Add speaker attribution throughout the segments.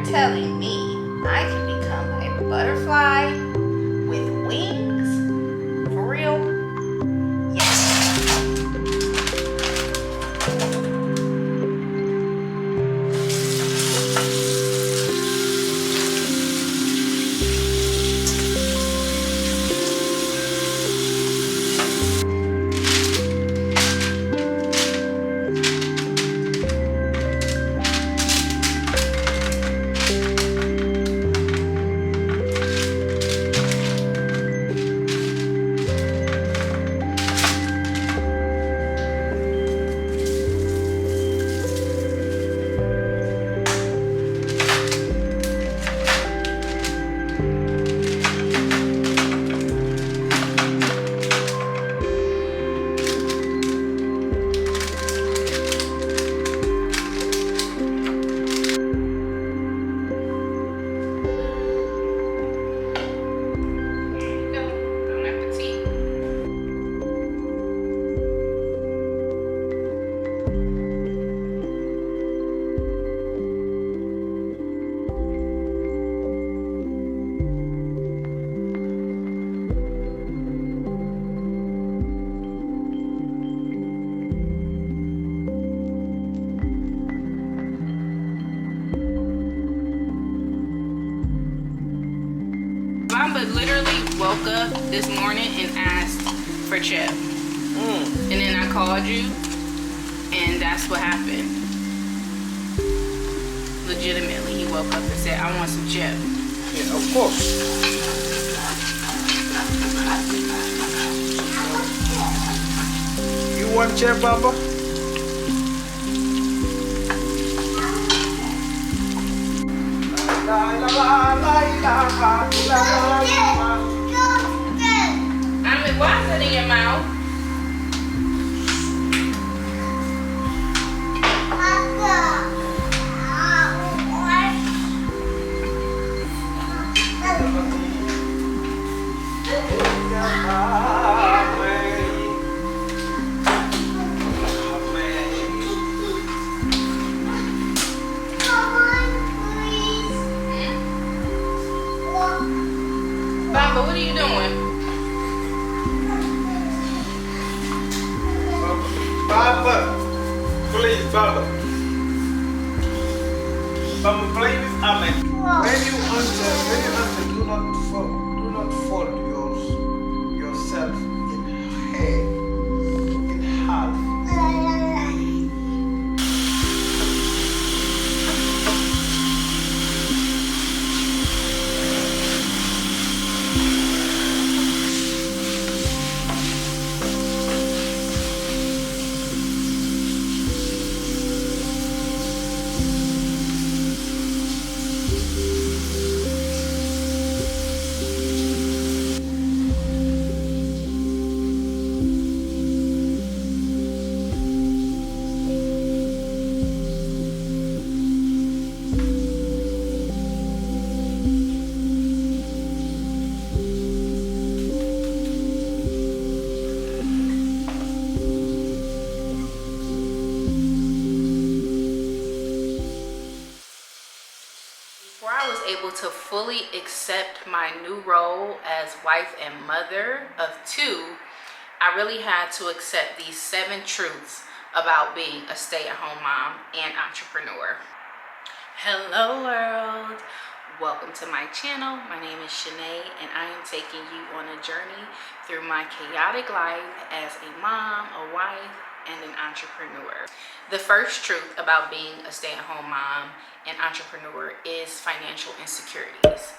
Speaker 1: you're telling me I can become a butterfly with wings? For real? Yes. Bamba literally woke up this morning and asked for Chip. And then I called you, and that's what happened. Legitimately, he woke up and said, I want some Chip.
Speaker 2: Yeah, of course. You want Chip, Bamba?
Speaker 1: I mean, why is it in your mouth? Bamba, what are you doing?
Speaker 2: Bamba, please, Bamba. Bamba, please, amen. When you enter, do not fold yourself in half.
Speaker 1: Able to fully accept my new role as wife and mother of two, I really had to accept these 7 truths about being a stay-at-home mom and entrepreneur. Hello world, welcome to my channel. My name is Shanay and I am taking you on a journey through my chaotic life as a mom, a wife, and an entrepreneur. The first truth about being a stay-at-home mom and entrepreneur is financial insecurities.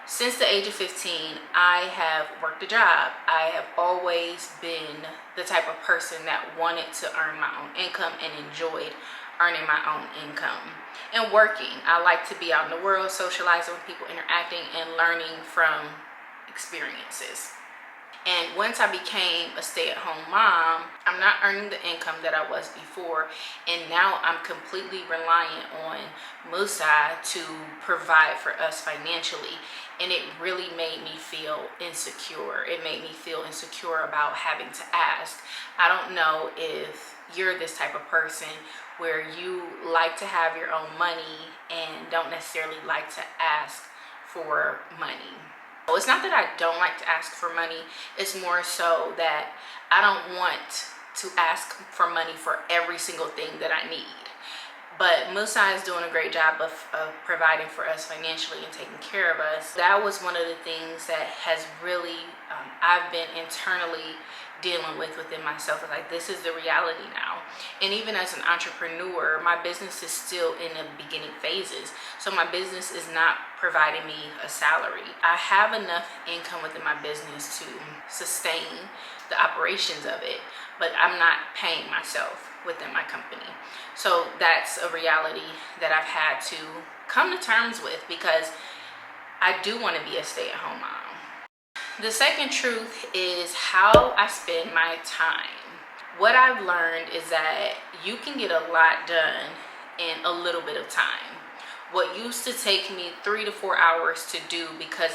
Speaker 1: Since the age of 15, I have worked a job. I have always been the type of person that wanted to earn my own income and enjoyed earning my own income and working. I like to be out in the world, socializing with people, interacting, and learning from experiences. And once I became a stay-at-home mom, I'm not earning the income that I was before. And now I'm completely reliant on Musa to provide for us financially. And it really made me feel insecure. It made me feel insecure about having to ask. I don't know if you're this type of person where you like to have your own money and don't necessarily like to ask for money. So it's not that I don't like to ask for money, it's more so that I don't want to ask for money for every single thing that I need. But Musa is doing a great job of providing for us financially and taking care of us. That was one of the things that has really, I've been internally dealing with within myself. Like, this is the reality now. And even as an entrepreneur, my business is still in the beginning phases. So my business is not providing me a salary. I have enough income within my business to sustain the operations of it, but I'm not paying myself within my company. So that's a reality that I've had to come to terms with, because I do want to be a stay-at-home mom. The second truth is how I spend my time. What I've learned is that you can get a lot done in a little bit of time. What used to take me 3 to 4 hours to do, because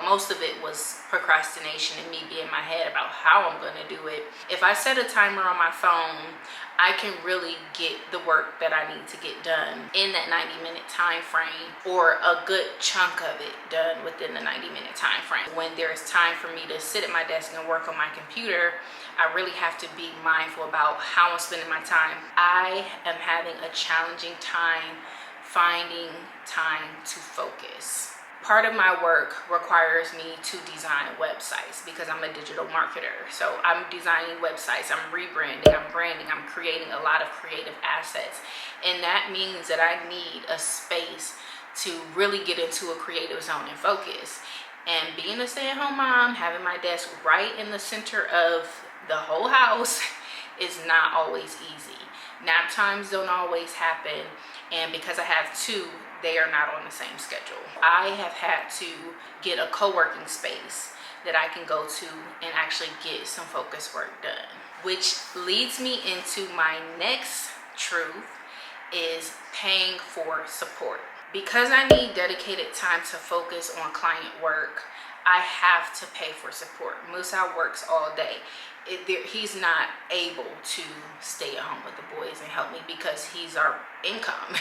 Speaker 1: most of it was procrastination and me being in my head about how I'm going to do it. If I set a timer on my phone, I can really get the work that I need to get done in that 90-minute time frame, or a good chunk of it done within the 90-minute time frame. When there's time for me to sit at my desk and work on my computer, I really have to be mindful about how I'm spending my time. I am having a challenging time finding time to focus. Part of my work requires me to design websites because I'm a digital marketer. So I'm designing websites, I'm rebranding, I'm branding, I'm creating a lot of creative assets. And that means that I need a space to really get into a creative zone and focus. And being a stay-at-home mom, having my desk right in the center of the whole house is not always easy. Nap times don't always happen. And because I have two, they are not on the same schedule. I have had to get a co-working space that I can go to and actually get some focus work done. Which leads me into my next truth, is paying for support. Because I need dedicated time to focus on client work, I have to pay for support. Musa works all day. He's not able to stay at home with the boys and help me because he's our income.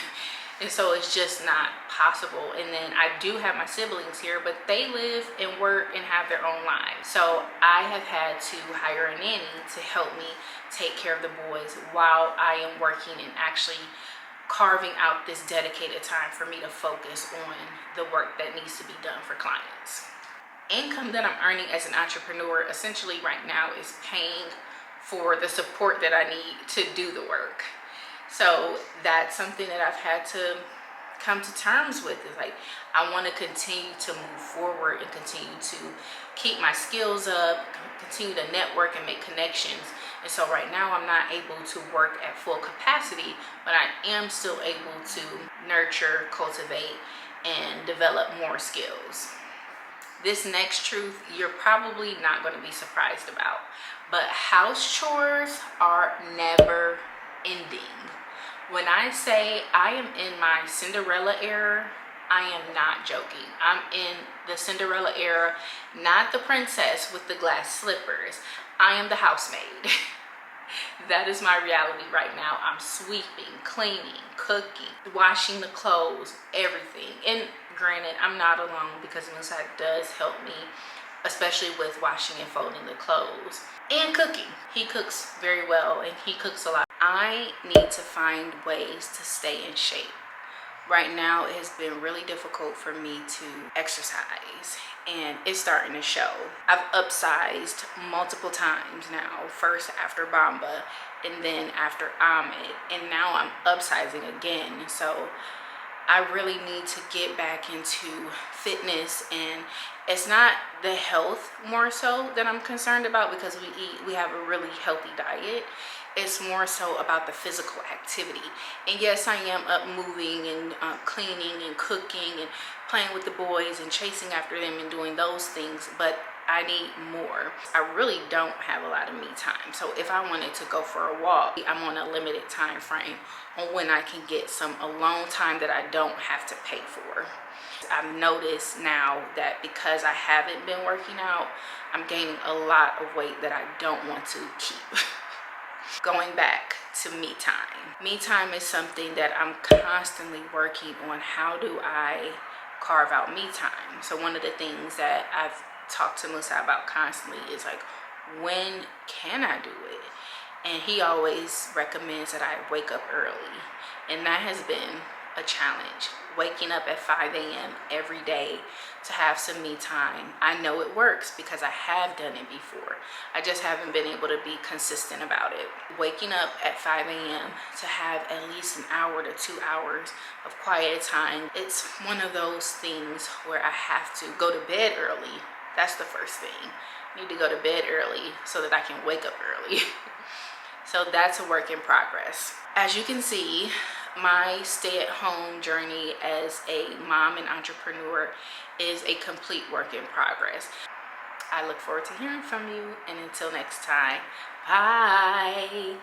Speaker 1: And so it's just not possible. And then I do have my siblings here, but they live and work and have their own lives. So I have had to hire a nanny to help me take care of the boys while I am working and actually carving out this dedicated time for me to focus on the work that needs to be done for clients. Income that I'm earning as an entrepreneur essentially right now is paying for the support that I need to do the work. So that's something that I've had to come to terms with. Is like, I want to continue to move forward and continue to keep my skills up, continue to network and make connections. And so right now I'm not able to work at full capacity, but I am still able to nurture, cultivate, and develop more skills. This next truth you're probably not going to be surprised about, but house chores are never ending. When I say I am in my Cinderella era, I am not joking. I'm in the Cinderella era, not the princess with the glass slippers. I am the housemaid. That is my reality right now. I'm sweeping, cleaning, cooking, washing the clothes, everything. And granted, I'm not alone because Musa does help me, especially with washing and folding the clothes and cooking. He cooks very well and he cooks a lot. I need to find ways to stay in shape. Right now, it has been really difficult for me to exercise, and it's starting to show. I've upsized multiple times now, first after Bamba and then after Ahmed, and now I'm upsizing again. So I really need to get back into fitness, and it's not the health more so that I'm concerned about, because we have a really healthy diet. It's more so about the physical activity. And yes, I am up moving and cleaning and cooking and playing with the boys and chasing after them and doing those things, but I need more. I really don't have a lot of me time. So if I wanted to go for a walk, I'm on a limited time frame on when I can get some alone time that I don't have to pay for. I've noticed now that because I haven't been working out, I'm gaining a lot of weight that I don't want to keep. going back to me time. Me time is something that I'm constantly working on. How do I carve out me time? So one of the things that I've talked to Musa about constantly is like, when can I do it? And he always recommends that I wake up early. And that has been a challenge. Waking up at 5 a.m. every day to have some me time. I know it works because I have done it before. I just haven't been able to be consistent about it. Waking up at 5 a.m. to have at least an hour to 2 hours of quiet time. It's one of those things where I have to go to bed early. That's the first thing. I need to go to bed early so that I can wake up early. So that's a work in progress. As you can see, my stay-at-home journey as a mom and entrepreneur is a complete work in progress. I look forward to hearing from you, and until next time, bye.